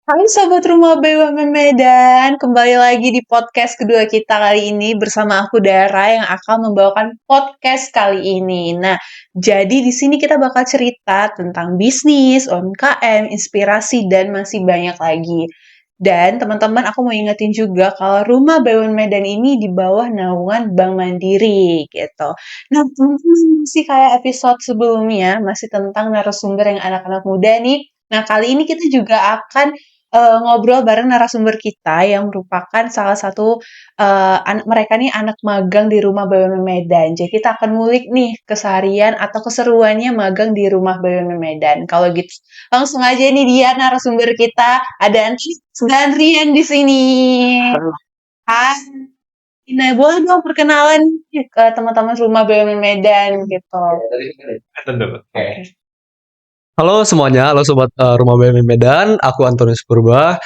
Hai Sobat Rumah BUMN Medan, kembali lagi di podcast kedua kita kali ini bersama aku Dara yang akan membawakan podcast kali ini. Nah, jadi di sini kita bakal cerita tentang bisnis, UMKM, inspirasi, dan masih banyak lagi. Dan teman-teman aku mau ingetin juga kalau Rumah BUMN Medan ini di bawah naungan Bank Mandiri gitu. Nah, teman-teman masih kayak episode sebelumnya, masih tentang narasumber yang anak-anak muda nih. Nah, kali ini kita juga akan ngobrol bareng narasumber kita yang merupakan salah satu mereka nih anak magang di Rumah BUMN Medan. Jadi kita akan ngulik nih keseharian atau keseruannya magang di Rumah BUMN Medan. Kalau gitu, langsung aja nih dia narasumber kita. Ada Antis dan Rian di sini. Halo. Hai. Nah, boleh dong perkenalan ke teman-teman Rumah BUMN Medan gitu. Tentu. Oke. Oke. Halo semuanya, halo sobat Rumah BMI Medan. Aku Antonius Purba.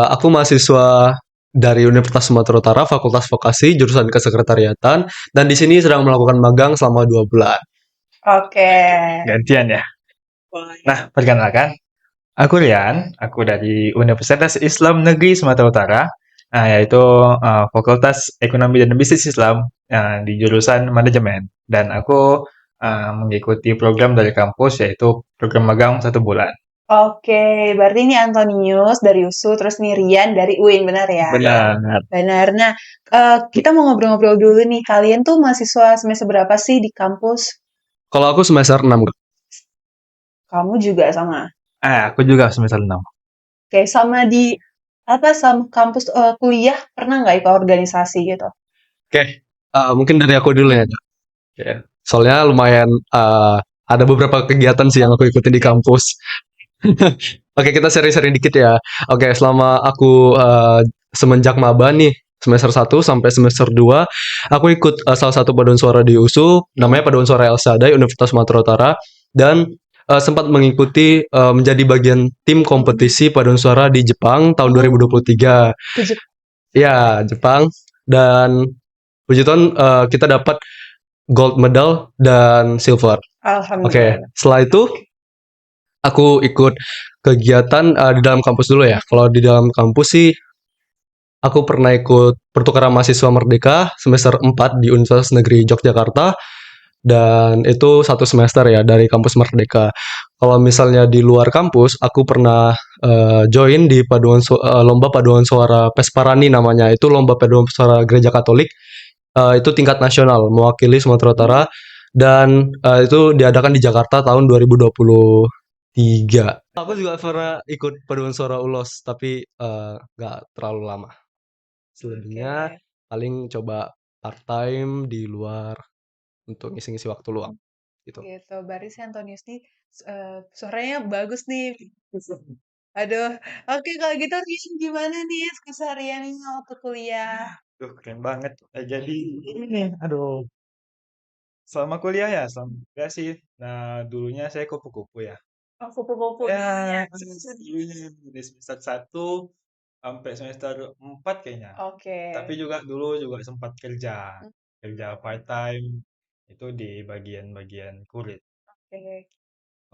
Aku mahasiswa dari Universitas Sumatera Utara, Fakultas Vokasi, jurusan Kesekretariatan, dan di sini sedang melakukan magang selama 2 bulan. Oke. Gantian ya. Boleh. Nah, perkenalkan, aku Rian, aku dari Universitas Islam Negeri Sumatera Utara, yaitu Fakultas Ekonomi dan Bisnis Islam di jurusan Manajemen. Dan aku mengikuti program dari kampus, yaitu program magang 1 bulan. Oke, berarti ini Antonius dari USU, terus nih Rian dari UIN, benar ya? Benar. Benar. Nah, kita mau ngobrol-ngobrol dulu nih. Kalian tuh mahasiswa semester berapa sih di kampus? Kalau aku semester 6, Kak. Kamu juga sama. Aku juga semester 6. Oke, sama di apa sama kampus kuliah pernah nggak ikut organisasi gitu? Oke, mungkin dari aku dulu ya, Kak. Oke. Soalnya lumayan ada beberapa kegiatan sih yang aku ikutin di kampus. Oke, kita sharing-sharing dikit ya. Oke, selama aku semenjak maba nih, semester 1 sampai semester 2, aku ikut salah satu paduan suara di USU, namanya Paduan Suara El Shaddai, Universitas Sumatera Utara, dan sempat mengikuti menjadi bagian tim kompetisi paduan suara di Jepang tahun 2023. Ke Jepang. Ya, Jepang. Dan puji Tuhan kita dapat gold medal dan silver. Oke, Alhamdulillah. setelah itu aku ikut kegiatan di dalam kampus dulu ya. Kalau di dalam kampus sih, aku pernah ikut pertukaran mahasiswa Merdeka semester 4 di Universitas Negeri Yogyakarta. Dan itu 1 semester ya dari kampus Merdeka. Kalau misalnya di luar kampus, aku pernah join di lomba paduan suara Pesparani namanya. Itu lomba paduan suara Gereja Katolik. Itu tingkat nasional, mewakili Sumatera Utara. Dan itu diadakan di Jakarta tahun 2023. Aku juga pernah ikut paduan suara ULOS, tapi nggak terlalu lama. Selebihnya Oke. paling coba part time di luar untuk ngisi-ngisi waktu luang gitu. Gitu. Berarti si Antonius nih suaranya bagus nih. Aduh. Oke, kalau gitu Rian gimana nih kesehariannya waktu kuliah? Tuh, keren banget. Jadi ini, aduh, selama kuliah ya, selama kuliah sih. Nah, dulunya saya kupu-kupu ya. Oh, kupu-kupu dulunya. Ya, dulunya dari semester 1 sampai semester 4 kayaknya. Oke. Tapi juga dulu juga sempat kerja. Hmm, Kerja part-time itu di bagian-bagian kulit. Oke.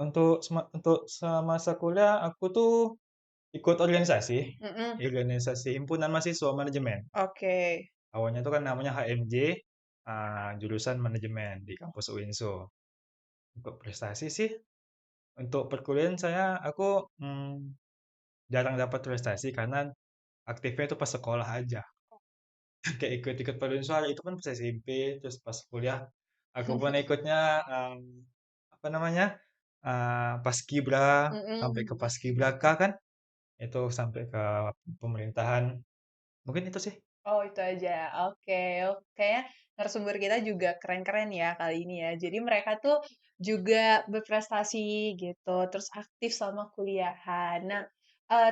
Untuk semasa kuliah aku tuh ikut organisasi, Mm-mm. organisasi himpunan mahasiswa manajemen. Oke. Awalnya itu kan namanya HMJ, jurusan manajemen di kampus UINSO. Untuk prestasi sih, untuk perkuliahan aku jarang dapat prestasi karena aktifnya itu pas sekolah aja. Kayak ikut-ikut paduan suara itu kan pas SMP, terus pas kuliah aku pun ikutnya apa namanya Paskibra sampai ke Mm-mm. Paskibraka kan, itu sampai ke pemerintahan. Mungkin itu sih. Oh, itu aja. Oke. Kayaknya narasumber kita juga keren-keren ya kali ini ya. Jadi mereka tuh juga berprestasi gitu, terus aktif sama kuliahan. Nah,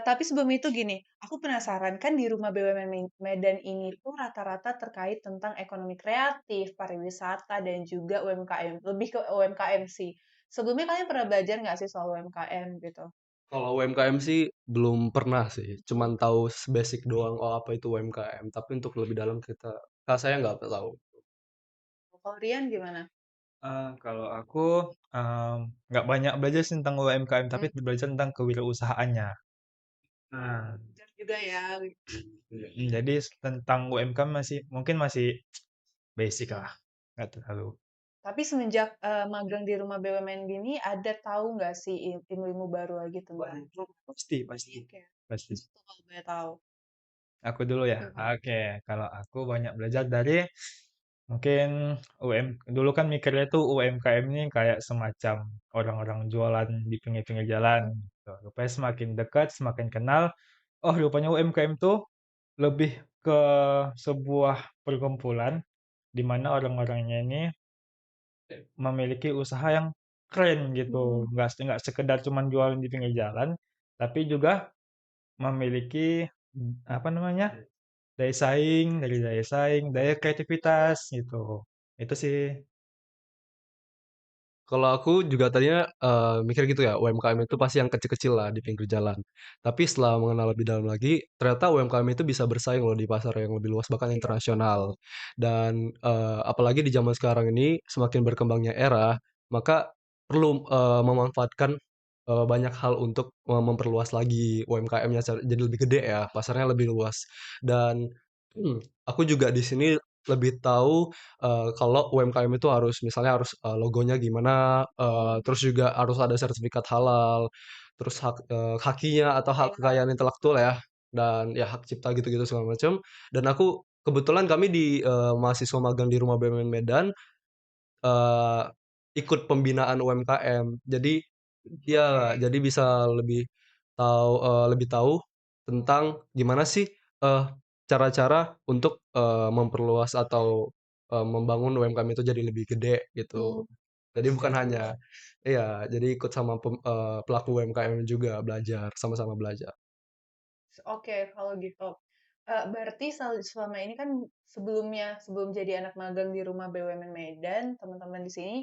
tapi sebelum itu gini, aku penasaran kan di Rumah BUMN Medan ini tuh rata-rata terkait tentang ekonomi kreatif, pariwisata, dan juga UMKM. Lebih ke UMKM sih. Sebelumnya kalian pernah belajar nggak sih soal UMKM gitu? Kalau UMKM sih belum pernah sih, cuman tahu basic doang oh apa itu UMKM. Tapi untuk lebih dalam saya nggak tahu. Kalau Rian gimana? Kalau aku nggak banyak belajar sih tentang UMKM, tapi Hmm. belajar tentang kewirausahaannya. Nah, Belajar juga ya. jadi tentang UMKM mungkin masih basic lah, nggak terlalu. Tapi semenjak magang di rumah BUMN gini, ada tahu nggak sih ilmu-ilmu baru lagi tentang Pasti. Oke, Pasti. itu kalau boleh tahu. Aku dulu ya. Oke, kalau aku banyak belajar dari mungkin dulu kan mikirnya tuh UMKM ini kayak semacam orang-orang jualan di pinggir-pinggir jalan. Gitu. Rupanya semakin dekat, semakin kenal. Oh, rupanya UMKM tuh lebih ke sebuah perkumpulan di mana orang-orangnya ini memiliki usaha yang keren gitu. Nggak sekedar cuman jualan di pinggir jalan, tapi juga memiliki apa namanya? Daya saing, daya kreativitas gitu. Itu sih. Kalau aku juga tadinya mikir gitu ya, UMKM itu pasti yang kecil-kecil lah di pinggir jalan. Tapi setelah mengenal lebih dalam lagi, ternyata UMKM itu bisa bersaing loh di pasar yang lebih luas bahkan internasional. Dan apalagi di zaman sekarang ini semakin berkembangnya era, maka perlu memanfaatkan banyak hal untuk memperluas lagi UMKM-nya jadi lebih gede ya, pasarnya lebih luas. Dan aku juga di sini lebih tahu kalau UMKM itu harus misalnya harus logonya gimana, terus juga harus ada sertifikat halal, terus hakinya atau hak kekayaan intelektual ya, dan ya hak cipta gitu-gitu segala macam. Dan aku kebetulan kami di mahasiswa magang di Rumah BUMN Medan eh, ikut pembinaan UMKM. Jadi bisa lebih tahu tentang gimana sih eh, cara-cara untuk memperluas atau membangun UMKM itu jadi lebih gede gitu. Jadi bukan hanya jadi ikut sama pelaku UMKM juga belajar, sama-sama belajar. Oke, kalau gitu. Berarti selama ini kan sebelum jadi anak magang di rumah BUMN Medan, teman-teman di sini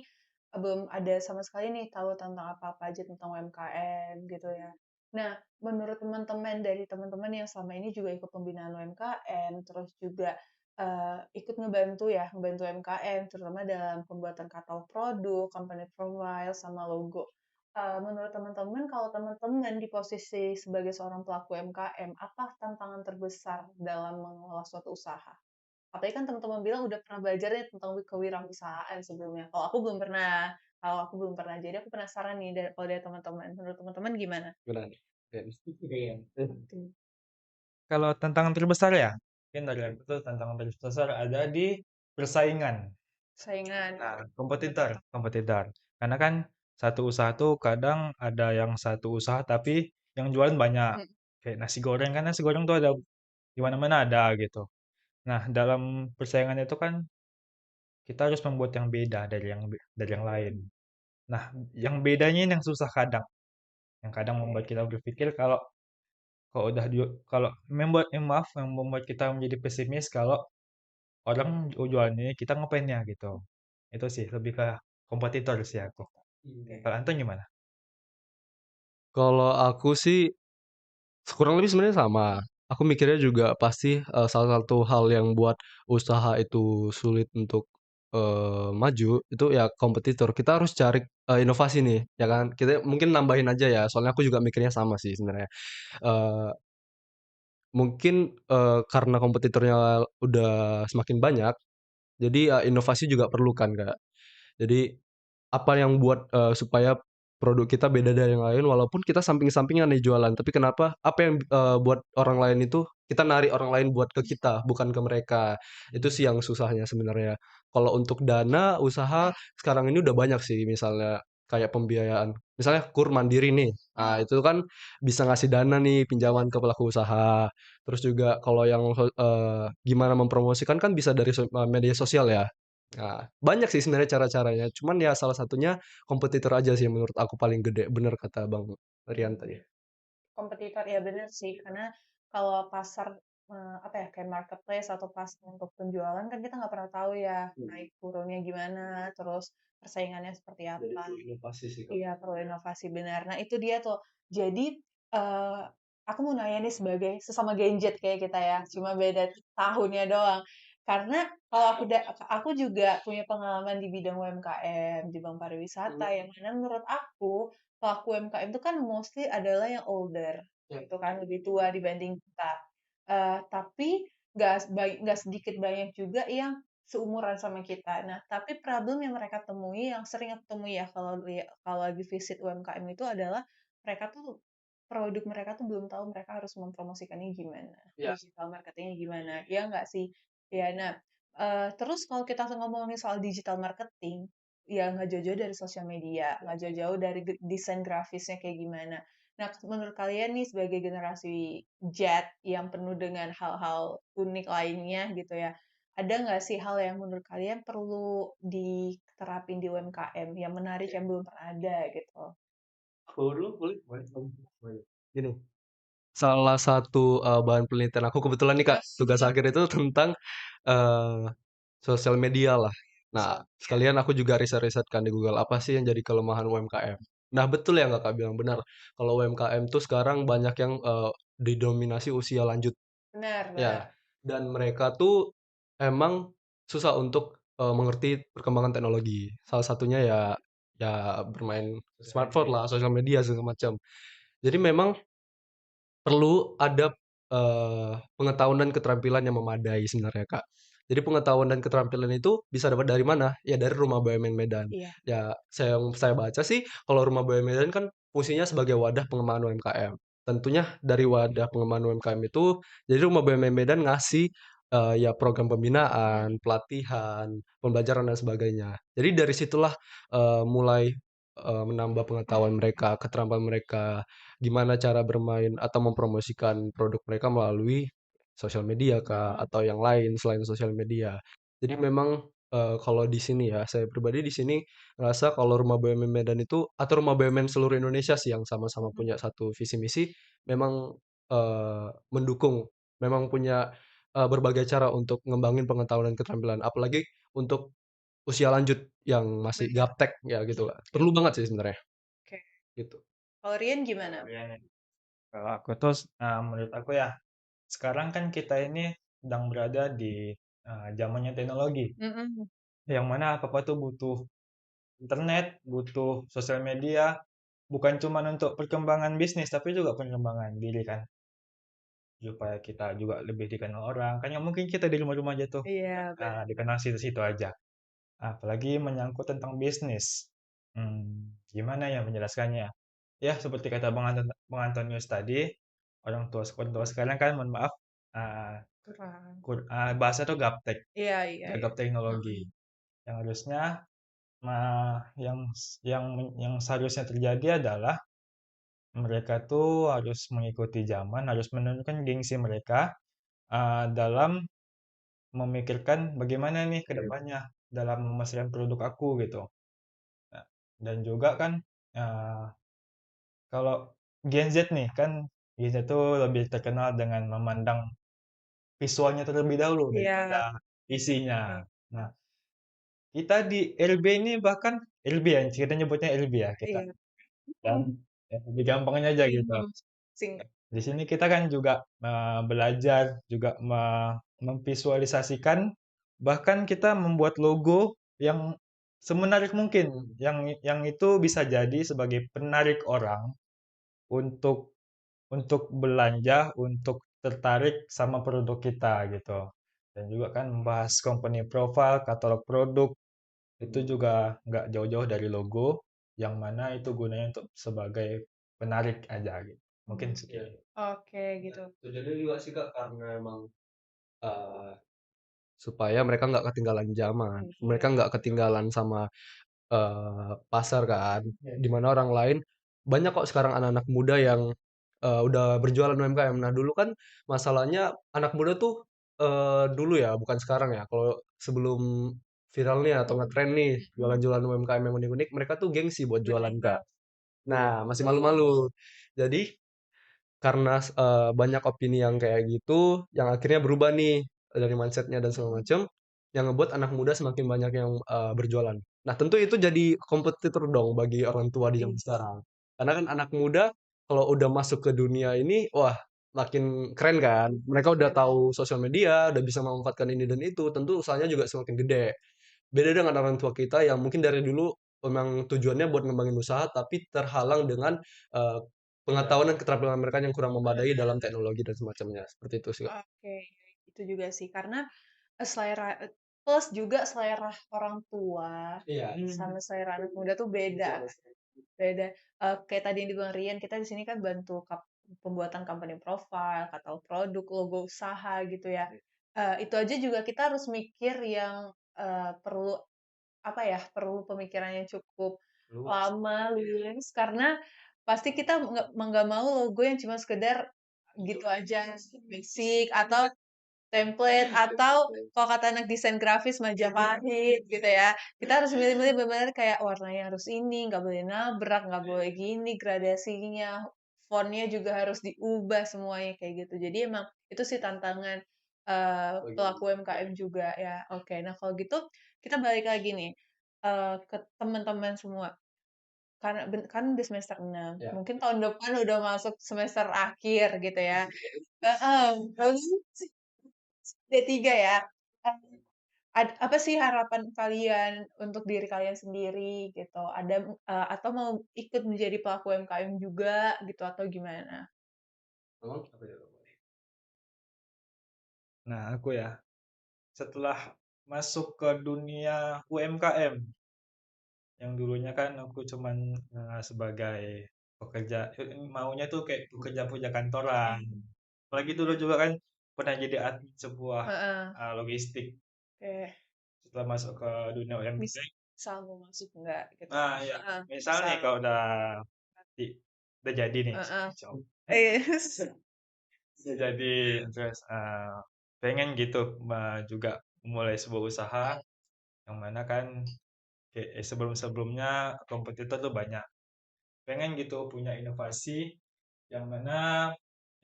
belum ada sama sekali nih tahu tentang apa-apa aja tentang UMKM gitu ya. Nah, menurut teman-teman dari teman-teman yang selama ini juga ikut pembinaan UMKM, terus juga ikut ngebantu UMKM, terutama dalam pembuatan katalog produk, company profile, sama logo. Menurut teman-teman, kalau teman-teman di posisi sebagai seorang pelaku UMKM, apa tantangan terbesar dalam mengelola suatu usaha? Apalagi kan teman-teman bilang udah pernah belajar nih tentang kewirausahaan sebelumnya. Kalau aku belum pernah. Jadi aku penasaran nih kalau dari teman-teman. Menurut teman-teman gimana? Benar. Kalau tantangan terbesar ya, mungkin dari aku tuh tantangan terbesar ada di persaingan. Saingan. Nah, kompetitor. Karena kan satu usaha tuh kadang ada yang satu usaha tapi yang jualan banyak. Hmm. Kayak nasi goreng kan nasi goreng tuh ada di mana-mana ada gitu. Nah, dalam persaingan itu kan kita harus membuat yang beda dari yang lain. Nah, yang bedanya ini yang susah kadang. Yang kadang membuat kita berpikir kalau udah kalau yang membuat kita menjadi pesimis kalau orang jualan ini kita ngapain ya gitu. Itu sih lebih ke kompetitor sih aku. Kalau Anton gimana? Kalau aku sih kurang lebih sebenarnya sama. Aku mikirnya juga pasti salah satu hal yang buat usaha itu sulit untuk maju itu ya kompetitor. Kita harus cari inovasi nih, ya kan? Kita mungkin nambahin aja ya, soalnya aku juga mikirnya sama sih sebenarnya. Eh, Mungkin karena kompetitornya udah semakin banyak, jadi inovasi juga perlu kan, Kak. Jadi apa yang buat supaya produk kita beda dari yang lain walaupun kita samping-sampingan nih jualan, tapi kenapa apa yang buat orang lain itu kita narik orang lain buat ke kita, bukan ke mereka. Itu sih yang susahnya sebenarnya. Kalau untuk dana usaha sekarang ini udah banyak sih, misalnya kayak pembiayaan. Misalnya KUR Mandiri nih. Ah, itu kan bisa ngasih dana nih pinjaman ke pelaku usaha. Terus juga kalau yang gimana mempromosikan kan bisa dari media sosial ya. Nah, banyak sih sebenarnya cara-caranya. Cuman ya salah satunya kompetitor aja sih yang menurut aku paling gede. Bener kata Bang Rian tadi. Kompetitor ya bener sih, karena kalau pasar apa ya kayak marketplace atau pasar untuk penjualan kan kita nggak pernah tahu ya naik turunnya gimana, terus persaingannya seperti Jadi apa. perlu inovasi sih Kak. Iya, perlu inovasi benar. Nah, itu dia tuh. Jadi, eh, aku mau nanya nih sebagai sesama Genjet kayak kita ya, cuma beda tahunnya doang. Karena kalau aku juga punya pengalaman di bidang UMKM, di bidang pariwisata, yang mana menurut aku pelaku UMKM itu kan mostly adalah yang older. gitu kan, lebih tua dibanding kita. Tapi nggak sedikit banyak juga yang seumuran sama kita. Nah, tapi problem yang mereka temui, yang sering aku temui ya kalau lagi visit UMKM itu adalah mereka tuh produk mereka tuh belum tahu mereka harus mempromosikannya gimana, Ya. digital marketingnya gimana, ya nggak sih? Ya, nah, terus kalau kita ngomongin soal digital marketing, ya nggak jauh-jauh dari sosial media, nggak jauh-jauh dari desain grafisnya kayak gimana. Nah, menurut kalian nih sebagai generasi Z yang penuh dengan hal-hal unik lainnya gitu ya, ada nggak sih hal yang menurut kalian perlu diterapin di UMKM yang menarik yang belum pernah ada gitu? Boleh. Gini, salah satu bahan penelitian aku kebetulan nih Kak, tugas akhir itu tentang eh, sosial media lah. Nah, sekalian aku juga riset-riset kan di Google apa sih yang jadi kelemahan UMKM. Nah, betul yang Kakak bilang benar. Kalau UMKM tuh sekarang banyak yang didominasi usia lanjut Benar, ya, benar. dan mereka tuh emang susah untuk mengerti perkembangan teknologi. Salah satunya ya bermain smartphone lah, sosial media segala macam. Jadi memang perlu ada, pengetahuan dan keterampilan yang memadai sebenarnya, Kak. Jadi pengetahuan dan keterampilan itu bisa dapat dari mana? Ya dari Rumah BUMN Medan. Iya. Ya yang saya baca sih kalau Rumah BUMN Medan kan fungsinya sebagai wadah pengembangan UMKM. Tentunya dari wadah pengembangan UMKM itu, jadi Rumah BUMN Medan ngasih, ya program pembinaan, pelatihan, pembelajaran dan sebagainya. Jadi dari situlah, mulai, menambah pengetahuan mereka, keterampilan mereka. Gimana cara bermain atau mempromosikan produk mereka melalui sosial media kah atau yang lain selain sosial media. Jadi memang kalau di sini ya saya pribadi di sini ngerasa kalau Rumah BUMN Medan itu atau Rumah BUMN seluruh Indonesia sih yang sama-sama punya satu visi misi memang mendukung, memang punya berbagai cara untuk ngembangin pengetahuan dan keterampilan apalagi untuk usia lanjut yang masih Benar. gaptek ya gitu lah. Perlu banget sih sebenarnya Oke. gitu. Kalau Rian gimana? Kalau aku tuh, menurut aku ya, sekarang kan kita ini sedang berada di zamannya teknologi, Mm-mm. yang mana apa-apa tuh butuh internet, butuh sosial media, bukan cuma untuk perkembangan bisnis, tapi juga perkembangan diri kan, supaya kita juga lebih dikenal orang. Kan nggak mungkin kita di rumah-rumah aja tuh, Iya, benar. dikenal situ-situ aja. Apalagi menyangkut tentang bisnis. Gimana ya menjelaskannya? Ya, seperti kata Bang Antonius tadi, orang tua sekarang kan, mohon maaf, ah, Kurang. bahasa tuh gaptek, Iya, iya, iya. gagap teknologi. Yang harusnya, yang seharusnya terjadi adalah mereka tuh harus mengikuti zaman, harus menunjukkan gengsi mereka dalam memikirkan bagaimana nih ke depannya dalam memasarkan produk aku gitu. Nah, dan juga kan eh, kalau Gen Z nih kan Gen Z tuh lebih terkenal dengan memandang visualnya terlebih dahulu Iya. daripada isinya. Oke. Nah, kita di LB ini bahkan LB ya, kita nyebutnya LB ya kita. Iya. Dan ya, lebih gampangnya aja gitu. Mm. Singkat. Di sini kita kan juga belajar, juga memvisualisasikan, bahkan kita membuat logo yang semenarik mungkin, yang itu bisa jadi sebagai penarik orang untuk belanja, untuk tertarik sama produk kita gitu. Dan juga kan membahas company profile, katalog produk, itu juga nggak jauh-jauh dari logo, yang mana itu gunanya untuk sebagai penarik aja gitu. Mungkin Iya. sekian. Oke, gitu. Tujuannya juga sih Kak karena emang eh, supaya mereka nggak ketinggalan zaman, mereka nggak ketinggalan sama pasar kan, di mana orang lain banyak kok sekarang anak-anak muda yang udah berjualan UMKM. Nah dulu kan masalahnya anak muda tuh dulu ya, bukan sekarang ya. Kalau sebelum viral nih atau ngetren nih jualan-jualan UMKM yang unik-unik, mereka tuh gengsi buat jualan Kak. Nah masih malu-malu. Jadi karena banyak opini yang kayak gitu, yang akhirnya berubah nih dari mindsetnya dan segala macam, yang ngebuat anak muda semakin banyak yang berjualan. Nah tentu itu jadi kompetitor dong bagi orang tua di zaman sekarang. Karena kan anak muda kalau udah masuk ke dunia ini, wah makin keren kan. Mereka udah tahu sosial media, udah bisa memanfaatkan ini dan itu, tentu usahanya juga semakin gede. Beda dengan orang tua kita yang mungkin dari dulu memang tujuannya buat ngembangin usaha, tapi terhalang dengan pengetahuan dan keterampilan mereka yang kurang memadai dalam teknologi dan semacamnya. Seperti itu sih, Kak. Oke, itu juga sih karena selera plus juga selera orang tua Iya. sama selera anak muda tuh beda. Beda. Kayak tadi yang dibilang Rian, kita di sini kan bantu pembuatan company profile atau produk, logo usaha gitu ya. Itu aja juga kita harus mikir yang perlu apa ya, perlu pemikiran yang cukup lama, luas, karena pasti kita nggak mau logo yang cuma sekedar gitu aja, basic atau template atau kalau kata anak desain grafis Majapahit gitu ya. Kita harus milih-milih benar-benar kayak warnanya harus ini, nggak boleh nabrak, nggak boleh gini gradasinya, fontnya juga harus diubah semuanya kayak gitu. Jadi emang itu sih tantangan pelaku UMKM juga ya. Oke, nah kalau gitu kita balik lagi nih ke teman-teman semua. Karena kan udah semester 6. Ya. Mungkin tahun depan udah masuk semester akhir gitu ya. Heeh. Terus D3 ya. Eh, apa sih harapan kalian untuk diri kalian sendiri gitu? Ada atau mau ikut menjadi pelaku UMKM juga gitu atau gimana? Nah, aku ya, setelah masuk ke dunia UMKM, yang dulunya kan aku cuman sebagai pekerja, maunya tuh kayak pekerja kantoran. Apalagi dulu juga kan pernah jadi admin sebuah Heeh. logistik. Oke. Setelah masuk ke dunia Bisa UMKM, misal mau masuk enggak gitu. nah ya, Heeh. misal nih Misal. kalau udah jadi nih, Heeh. Cong. Yes. Udah jadi, terus pengen gitu juga memulai sebuah usaha yang mana kan kayak sebelum-sebelumnya kompetitor tuh banyak. Pengen gitu punya inovasi yang mana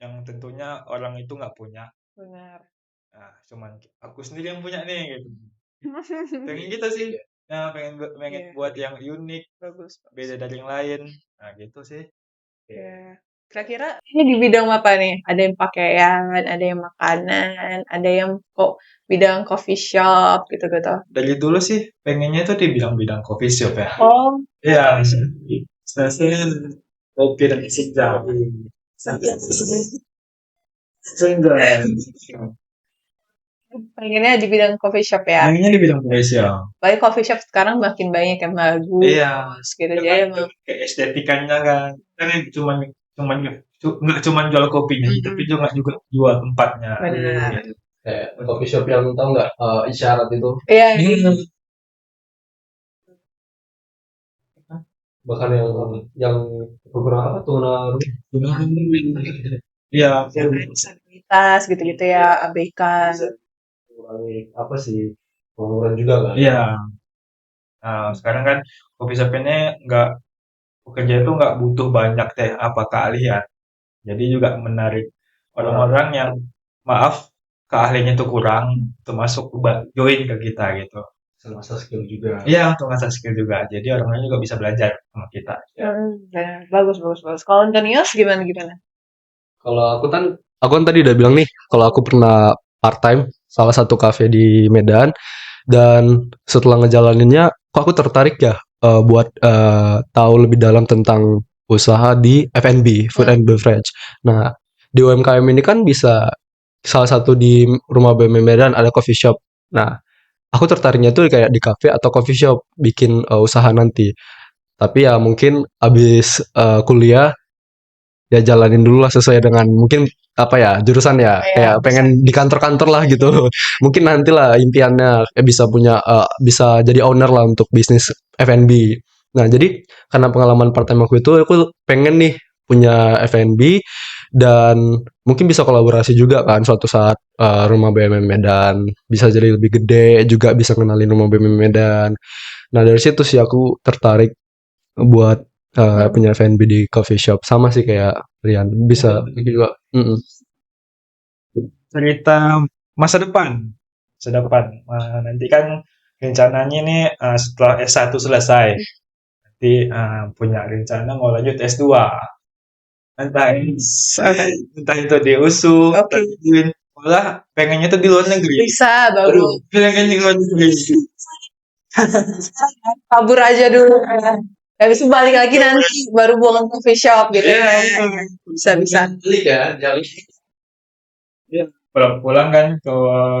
yang tentunya orang itu nggak punya. Benar. Nah, cuman aku sendiri yang punya nih gitu. Pengen gitu sih. Nah, pengen Iya. buat yang unik, Bagus, beda bagus. dari yang lain. Nah, gitu sih. Ya. Kira-kira ini di bidang apa nih? Ada yang pakaian, ada yang makanan, ada yang kok bidang coffee shop gitu-gitu. Dari dulu sih pengennya tuh di bidang coffee shop ya. Oh, Iya, saya kopi dan senja. Senja. pengennya di bidang coffee shop ya. Pengennya di bidang coffee shop. Baik coffee shop sekarang makin banyak yang Iya, bagus gitu. Jadi emang kayak estetikanya kan, kan cuman nggak cuman jual kopinya, tapi juga jual tempatnya. benar. Kayak coffee shop yang tahu nggak isyarat itu, Iya, bahkan yang beberapa tuh Iya, disabilitas gitu-gitu ya, ABK. mengurangi apa sih pengangguran juga kan. iya. Nah, sekarang kan kopi shop ini nggak pekerja itu nggak butuh banyak apa keahlian. Jadi juga menarik orang-orang yang maaf keahliannya itu kurang, termasuk join ke kita gitu. Semasa skill juga. Iya, untuk ngasah skill juga. Jadi orang-orang juga bisa belajar sama kita. Benar. Bagus, bagus, bagus. Kalau Antonius gimana gimana? Kalau aku kan tadi udah bilang nih, kalau aku pernah part time salah satu cafe di Medan, dan setelah ngejalaninnya, kok aku tertarik ya buat tahu lebih dalam tentang usaha di F&B, food and beverage. Nah, di UMKM ini kan bisa salah satu di rumah BUMN Medan ada coffee shop. Nah, aku tertariknya tuh kayak di cafe atau coffee shop bikin usaha nanti. Tapi ya mungkin abis kuliah ya jalanin dulu lah sesuai dengan mungkin apa ya jurusan ya, kayak pengen di kantor-kantor lah gitu. Mungkin nanti lah impiannya bisa punya bisa jadi owner lah untuk bisnis F&B. Nah, jadi karena pengalaman part time aku itu, aku pengen nih punya F&B dan mungkin bisa kolaborasi juga kan suatu saat rumah BUMN Medan bisa jadi lebih gede, juga bisa kenalin rumah BUMN Medan. Nah, dari situ sih aku tertarik buat punya F&B di coffee shop. Sama sih kayak Rian, bisa juga. Cerita masa depan. Nanti kan rencananya ini setelah S1 selesai. Nanti punya rencana mau lanjut S2. Entah itu di USU, malah pengennya tuh di luar negeri. Bisa, bagus. Pengennya di luar negeri. Kabur aja dulu. Habis itu balik lagi nanti baru buang coffee shop gitu ya. Bisa. Beli kan, jalan. Iya, pulang-pulang kan ke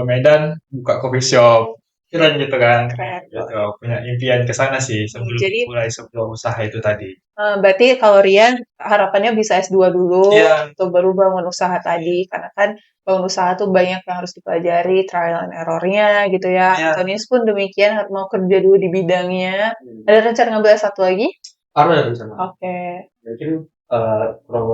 Medan buka coffee shop. Keren gitu kan. Keren. Gitu, punya impian ke sana sih sebelum Jadi- mulai sebuah usaha itu tadi. Berarti kalau Rian harapannya bisa S2 dulu, Iya. atau baru bangun usaha tadi. Karena kan bangun usaha tuh banyak yang harus dipelajari, trial and error-nya gitu ya. Iya. Antonius pun demikian, mau kerja dulu di bidangnya. Ada rencana ngambil S1 lagi? Ada rencana. Oke. Mungkin kurang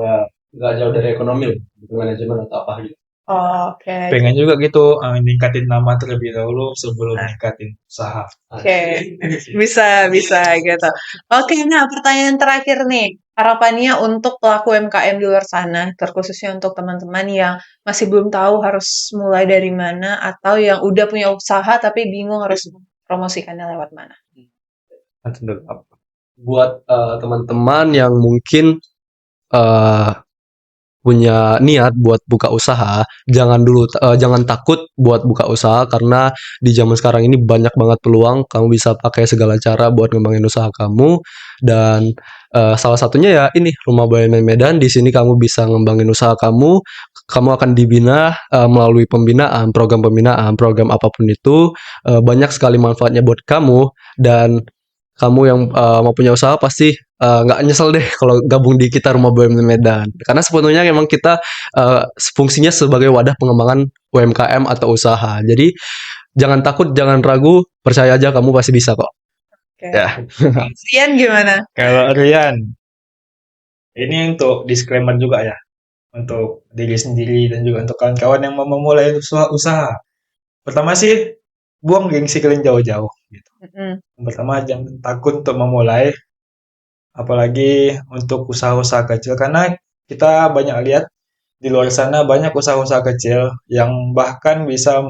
nggak jauh dari ekonomi lah, manajemen atau apa gitu. Oke. Pengen juga gitu ningkatin nama terlebih dahulu sebelum ningkatin usaha. Oke. Bisa gitu. Oke, nah pertanyaan terakhir nih. Harapannya untuk pelaku UMKM di luar sana, terkhususnya untuk teman-teman yang masih belum tahu harus mulai dari mana, atau yang udah punya usaha tapi bingung harus promosikannya lewat mana. Nanti dulu apa? Buat teman-teman yang mungkin punya niat buat buka usaha, jangan takut buat buka usaha, karena di zaman sekarang ini banyak banget peluang. Kamu bisa pakai segala cara buat ngembangin usaha kamu, dan salah satunya ya ini Rumah BUMN Medan. Di sini kamu bisa ngembangin usaha kamu akan dibina melalui program apapun itu. Banyak sekali manfaatnya buat kamu, dan kamu yang mau punya usaha pasti nggak nyesel deh kalau gabung di kita Rumah BUMN Medan. Karena sepenuhnya memang kita fungsinya sebagai wadah pengembangan UMKM atau usaha. Jadi jangan takut, jangan ragu, percaya aja kamu pasti bisa kok. Oke. Ya. Rian gimana? Kalau Rian, ini untuk disclaimer juga ya, untuk diri sendiri dan juga untuk kawan-kawan yang mau memulai usaha. Pertama sih, buang gengsi kalian jauh-jauh. Gitu. Pertama, jangan takut untuk memulai, apalagi untuk usaha-usaha kecil, karena kita banyak lihat di luar sana banyak usaha-usaha kecil yang bahkan bisa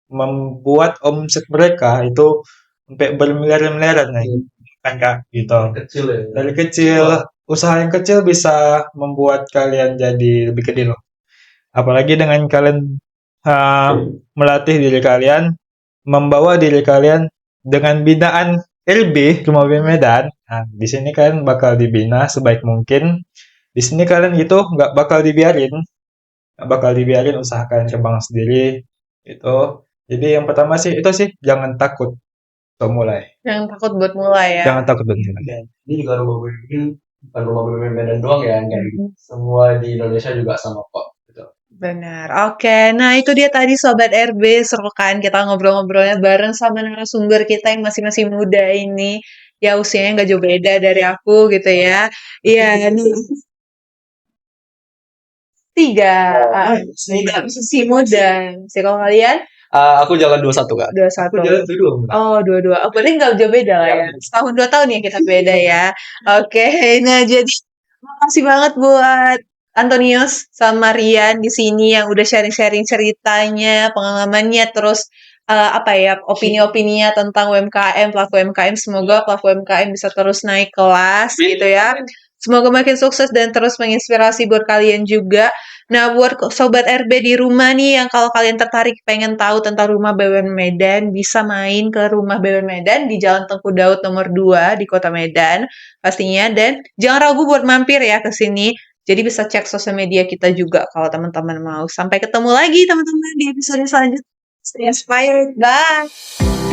membuat omset mereka itu sampai bermiliar-miliaran nih, kan Kak, gitu. Kecil ya. Dari kecil, usaha yang kecil bisa membuat kalian jadi lebih gede loh. Apalagi dengan kalian melatih diri kalian, membawa diri kalian dengan binaan LB Rumah BUMN Medan. Nah, di sini kalian bakal dibina sebaik mungkin. Di sini kalian gitu nggak bakal dibiarin usaha kalian kembang sendiri. Itu. Jadi yang pertama sih itu sih jangan takut untuk mulai. Jangan takut buat mulai ya. Jangan takut buat mulai. Ini juga Rumah BUMN, bukan Rumah BUMN Medan doang ya, semua di Indonesia juga sama kok. Benar. Oke, nah itu dia tadi Sobat RB, seru kan kita ngobrol-ngobrolnya bareng sama narasumber kita yang masih muda ini. Ya usianya nggak jauh beda dari aku gitu ya. Iya, nih. 3. Masih muda. Sih kalau kalian? Aku jalan 21 Kak. 21. Aku jalan 22. Oh, 22. Oh, berarti nggak jauh beda lah ya. Setahun 2 tahun ya kita beda ya. Oke, nah jadi makasih banget buat Antonius sama Rian di sini yang udah sharing-sharing ceritanya, pengalamannya, terus opini-opininya tentang UMKM, pelaku UMKM. Semoga pelaku UMKM bisa terus naik kelas gitu ya. Semoga makin sukses dan terus menginspirasi buat kalian juga. Nah, buat Sobat RB di rumah nih yang kalau kalian tertarik pengen tahu tentang Rumah BUMN Medan, bisa main ke Rumah BUMN Medan di Jalan Tengku Daud nomor 2 di Kota Medan pastinya. Dan jangan ragu buat mampir ya ke sini. Jadi bisa cek sosial media kita juga kalau teman-teman mau. Sampai ketemu lagi teman-teman di episode selanjutnya. Stay inspired. Bye!